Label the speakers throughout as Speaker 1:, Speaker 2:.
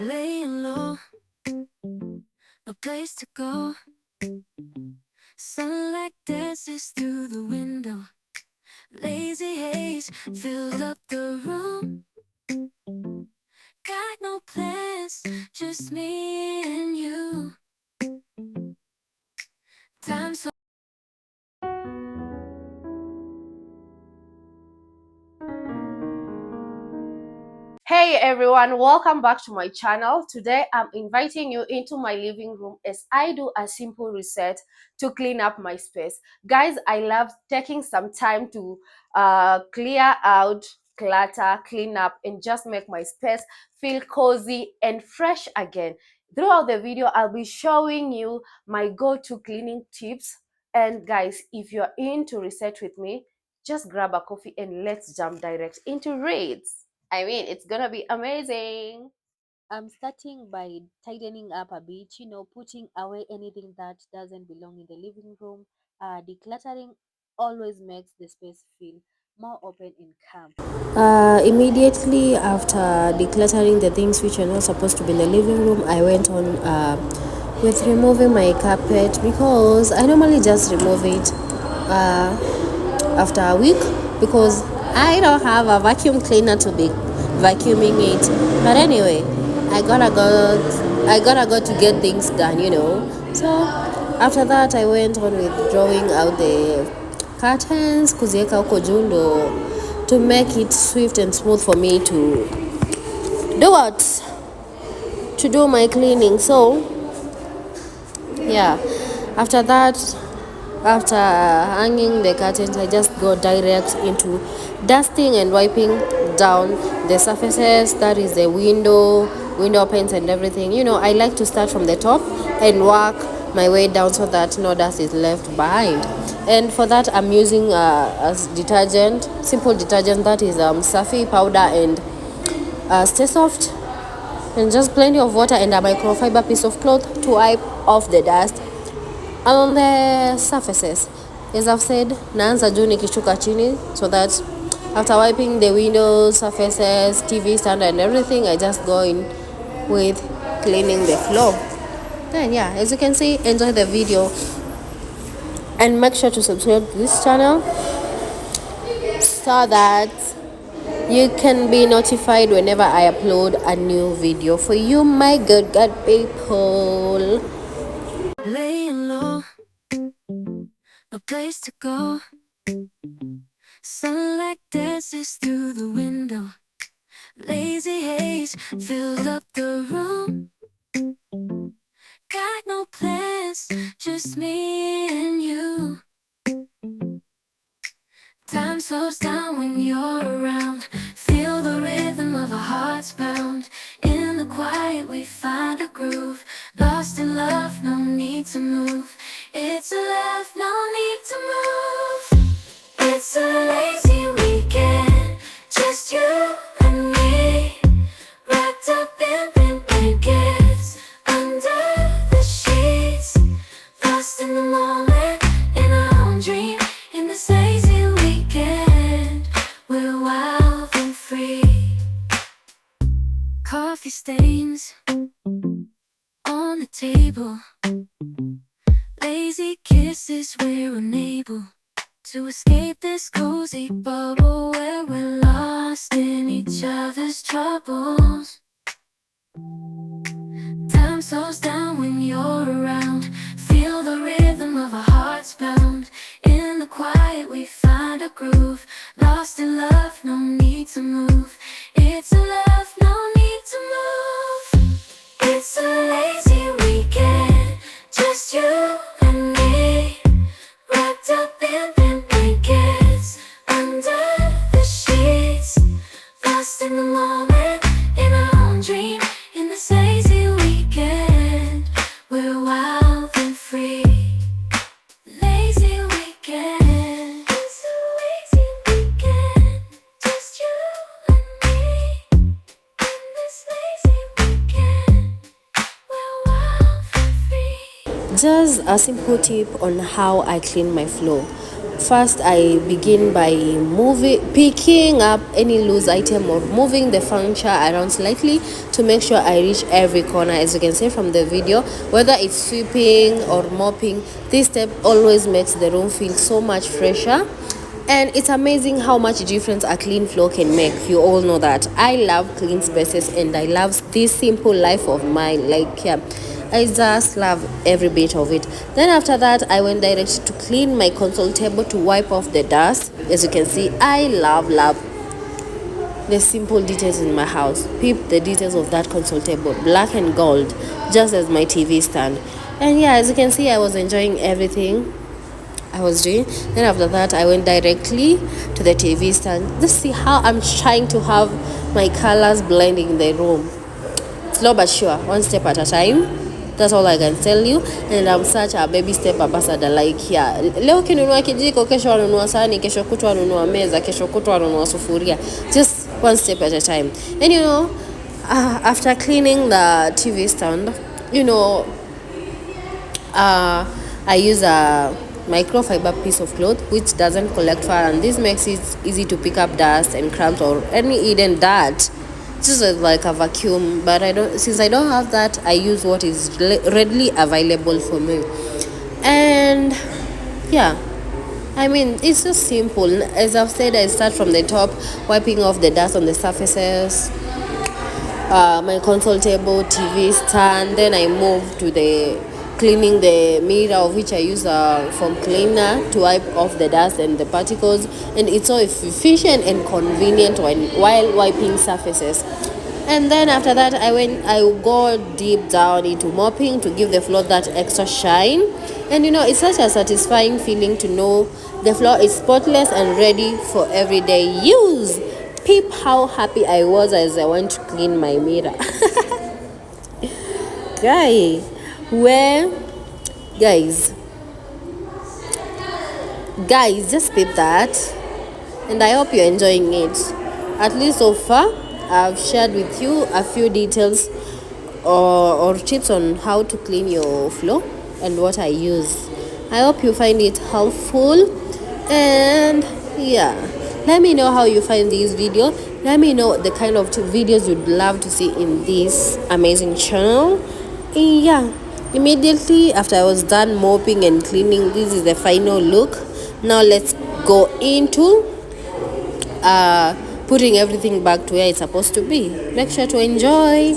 Speaker 1: Laying low, no place to go. Sunlight dances through the window. Lazy haze filled up the room. Got no plans, just me and you. Time so
Speaker 2: Hey everyone, welcome back to my channel. Today I'm inviting you into my living room as I do a simple reset to clean up my space. Guys, I love taking some time to clear out clutter, clean up, and just make my space feel cozy and fresh again. Throughout the video, I'll be showing you my go-to cleaning tips. And guys, if you're in to reset with me, just grab a coffee and let's jump direct into reads. I mean, it's gonna be amazing.
Speaker 3: I'm starting by tidying up a bit, putting away anything that doesn't belong in the living room. Decluttering always makes the space feel more open and calm.
Speaker 1: Immediately after decluttering the things which are not supposed to be in the living room, I went on with removing my carpet because I normally just remove it after a week because I don't have a vacuum cleaner to be vacuuming it. But anyway, I gotta go to get things done. So after that, I went on with drawing out the curtains kuziweka huko juu ndo to make it swift and smooth for me to do what to do my cleaning. So yeah, after that, after hanging the curtains, I just go direct into dusting and wiping down the surfaces, that is the window panes and everything. I like to start from the top and work my way down so that no dust is left behind. And for that, I'm using as detergent, simple detergent, that is Safi powder and Stay Soft, and just plenty of water and a microfiber piece of cloth to wipe off the dust on the surfaces. As I've said, naanza juu nikishuka chini, so that after wiping the windows, surfaces, TV stand and everything, I just go in with cleaning the floor. Then yeah, as you can see, enjoy the video and make sure to subscribe to this channel so that you can be notified whenever I upload a new video for you, my good people. Laying low, no place to go. Sunlight dances through the window. Lazy haze filled up the room. Got no plans, just me and you. Time slows down when you're around. Feel the rhythm of our hearts pound. In the quiet we find a groove. Lost in love, no need to move. It's a love, no need to move. It's a lazy weekend, just you and me. Wrapped up in pink blankets, under the sheets. Lost in the moment, in our own dream. In this lazy weekend, we're wild and free. Coffee stains on the table. Lazy kisses, we're unable to escape this cozy bubble where we're lost in each other's troubles. Time slows down when you're around. Feel the rhythm of our hearts pound. In the quiet we find a groove. Lost in love, no need to move. It's a love, no need to move. It's a lazy weekend, just you and me. Wrapped up in pink blankets, under the sheets. Lost in the moment, in our own dream. In this lazy weekend, we're wild and free. Lazy weekend, it's a lazy weekend, just you and me. In this lazy weekend, we're wild and free. Just a simple tip on how I clean my floor. First, I begin by picking up any loose item or moving the furniture around slightly to make sure I reach every corner. As you can see from the video, whether it's sweeping or mopping, this step always makes the room feel so much fresher. And it's amazing how much difference a clean floor can make. You all know that I love clean spaces and I love this simple life of mine. Like, yeah, I just love every bit of it. Then after that, I went direct to clean my console table to wipe off the dust. As you can see, I love the simple details in my house. Peep the details of that console table, black and gold, just as my TV stand. And yeah, as you can see, I was enjoying everything I was doing. Then after that, I went directly to the TV stand. Just see how I'm trying to have my colors blending in the room. Slow but sure, one step at a time. That's all I can tell you. And I'm such a baby step ambassador. Like, yeah, leo kinunua kijiko, kesho anunua sahani, kesho kutwa anunua meza, kesho kutwa anunua sufuria. Just one step at a time. And you know, after cleaning the TV stand, you know, I use a microfiber piece of cloth which doesn't collect fur, and this makes it easy to pick up dust and crumbs or any hidden dirt just with like a vacuum. But since I don't have that, I use what is readily available for me. And yeah, I mean, it's just simple. As I've said, I start from the top, wiping off the dust on the surfaces, my console table, TV stand. Then I move to the cleaning the mirror, of which I use a foam cleaner to wipe off the dust and the particles. And it's so efficient and convenient while wiping surfaces. And then after that, I go deep down into mopping to give the floor that extra shine. And you know, it's such a satisfying feeling to know the floor is spotless and ready for everyday use. Peep how happy I was as I went to clean my mirror. Guy, where guys, just peep that, and I hope you're enjoying it. At least so far, I've shared with you a few details or tips on how to clean your floor and what I use. I hope you find it helpful. And yeah, let me know how you find this video. Let me know the kind of videos you'd love to see in this amazing channel. And yeah, immediately after I was done mopping and cleaning, this is the final look. Now let's go into putting everything back to where it's supposed to be. Make sure to enjoy.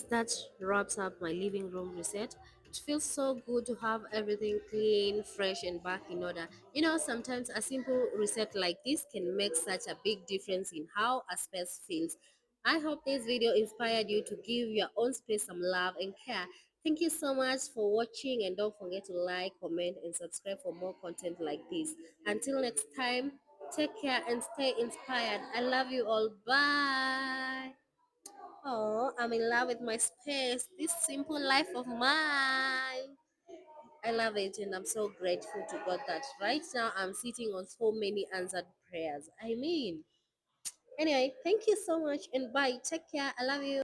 Speaker 1: that wraps up my living room reset. It feels so good to have everything clean, fresh, and back in order. Sometimes a simple reset like this can make such a big difference in how a space feels. I hope this video inspired you to give your own space some love and care. Thank you so much for watching, and don't forget to like, comment, and subscribe for more content like this. Until next time, take care and stay inspired. I love you all. Bye. Oh, I'm in love with my space, this simple life of mine. I love it, and I'm so grateful to God that right now I'm sitting on so many answered prayers. Anyway, thank you so much, and bye. Take care. I love you.